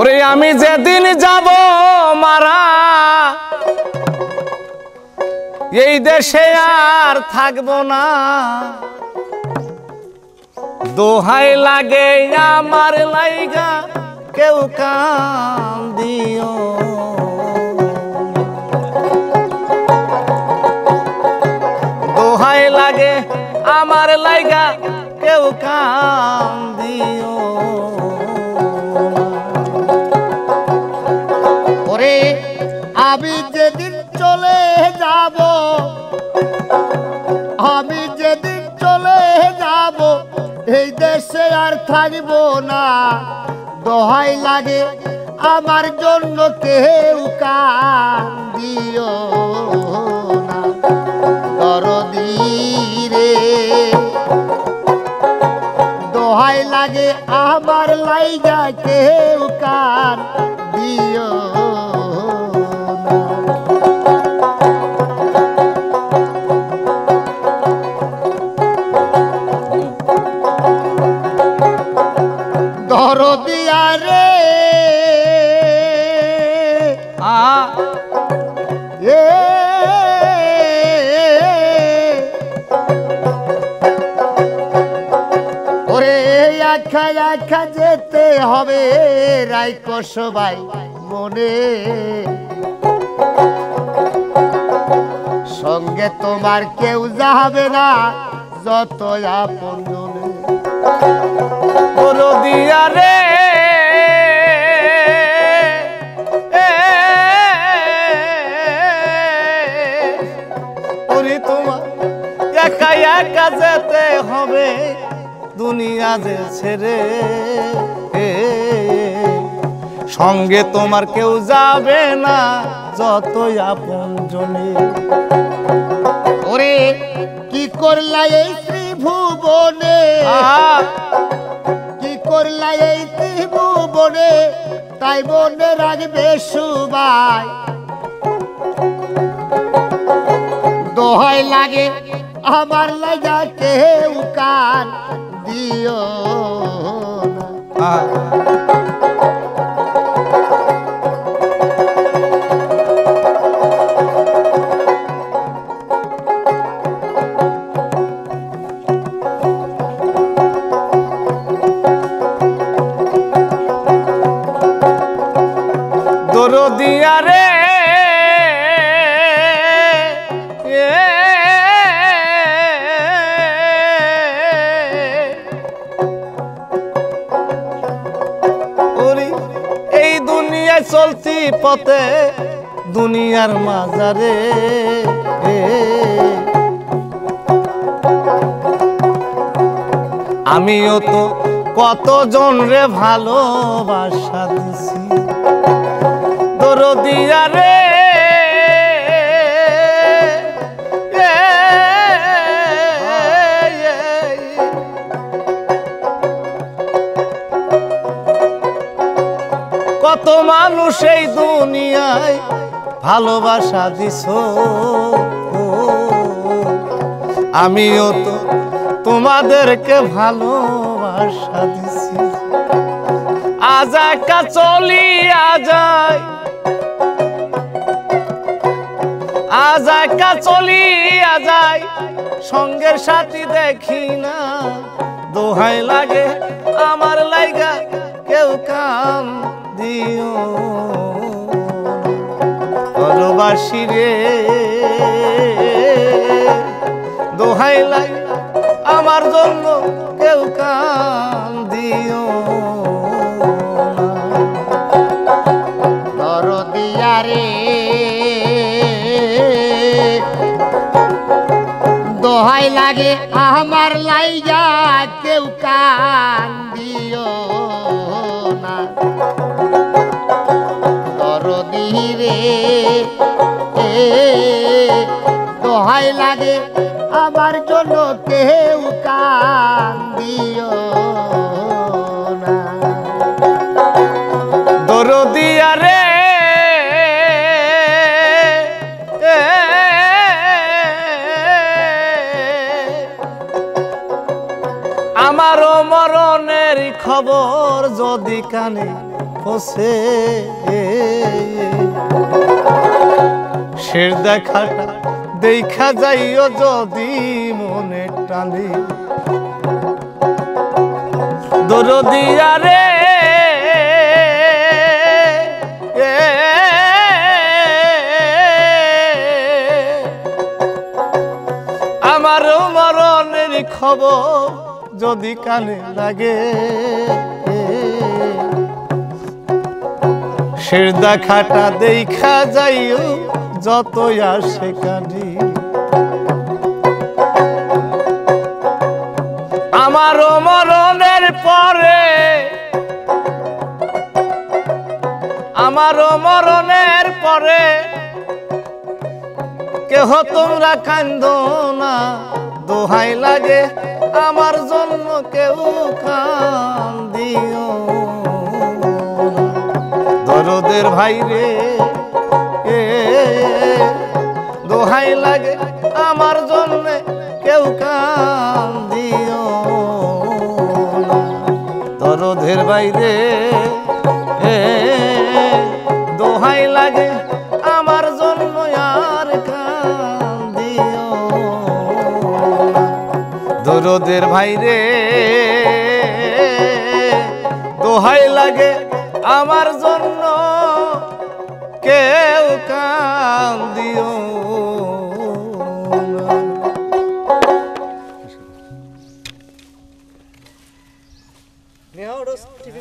ওরে আমি যেদিন যাব মারা এই দেশে আর থাকবো না, দোহাই লাগে আমার লাইগা কেউ কান্দিও। দোহাই লাগে আমার লাইগা কেউ কান্দিও। ওরে আমি যেদিন চলে যাব, আমি যেদিন চলে যাব এই দেশে আর থাকব না, দোহাই লাগে আমার জন্য কেউ কান্দিও না। দরদি রে দোহাই লাগে আমার লাইগা কেউ কান্দিও না। দরদিয়া রে ওরে একা একা যেতে হবে রাইকো সবাই মনে, সঙ্গে তোমার কেউ যাবে না যত আপনজনে। দরদিয়া রে ওরে তোমার একা একা যেতে হবে দুনিয়া যে ছেড়ে, সঙ্গে তোমার কেউ যাবে না যতই আপনজনে। ওরে কি করলা এই ত্রিভুবনে, কি করলা এই ত্রিভুবনে, তাই মনে রাখবে সবাই। দোহাই লাগে আমার লাগা কেউ কান দিও না। দরদিয়া রে এই দুনিয়ায় চলতি পথে দুনিয়ার মাঝারে, আমিও তো কতজন রে ভালোবাসা দিছি। দরদিয়া রে কত মানুষ এই দুনিয়ায় ভালোবাসা দিছ, আমিও তো তোমাদেরকে ভালোবাসা দিছি। আজ একা চলিয়া যায়, আজ একা চলিয়া যায় সঙ্গের সাথী দেখি না, দোহাই লাগে আমার লাইগা কেউ কাম দিও। ভালোবাসি রে দোহাই লাগে আমার জন্য কেউ কাম দিও। দরদিয়া রে দোহাই লাগে আমার লাইগা কেউ কান দিও না। দরদি রে দোহাই লাগে আমার জন্য কেউ কান দিও না। দরদিয়া রে আমারও মরণের খবর যদি কানে হোসে শের দেখাটা দেখা যাইও যদি মনে টানি দরদিয়া রে আমার মরণের খবর যদি কানে লাগে শের দেখাটা দেখা যাইও যত আসে কাঁদি আমার মরণের পরে কেহ তোমরা কান্দো না দোহাই লাগে আমার জন্য কেউ কান্দিও দরদের ভাই রে দোহাই লাগে আমার জন্য কেউ কান্দিও দরদের বাইরে দোহাই লাগে আমার জন্য আর কান্দিও দরদের ভাইরে দোহাই লাগে আমার জন্য কেউ কান্দিও Ni har du TV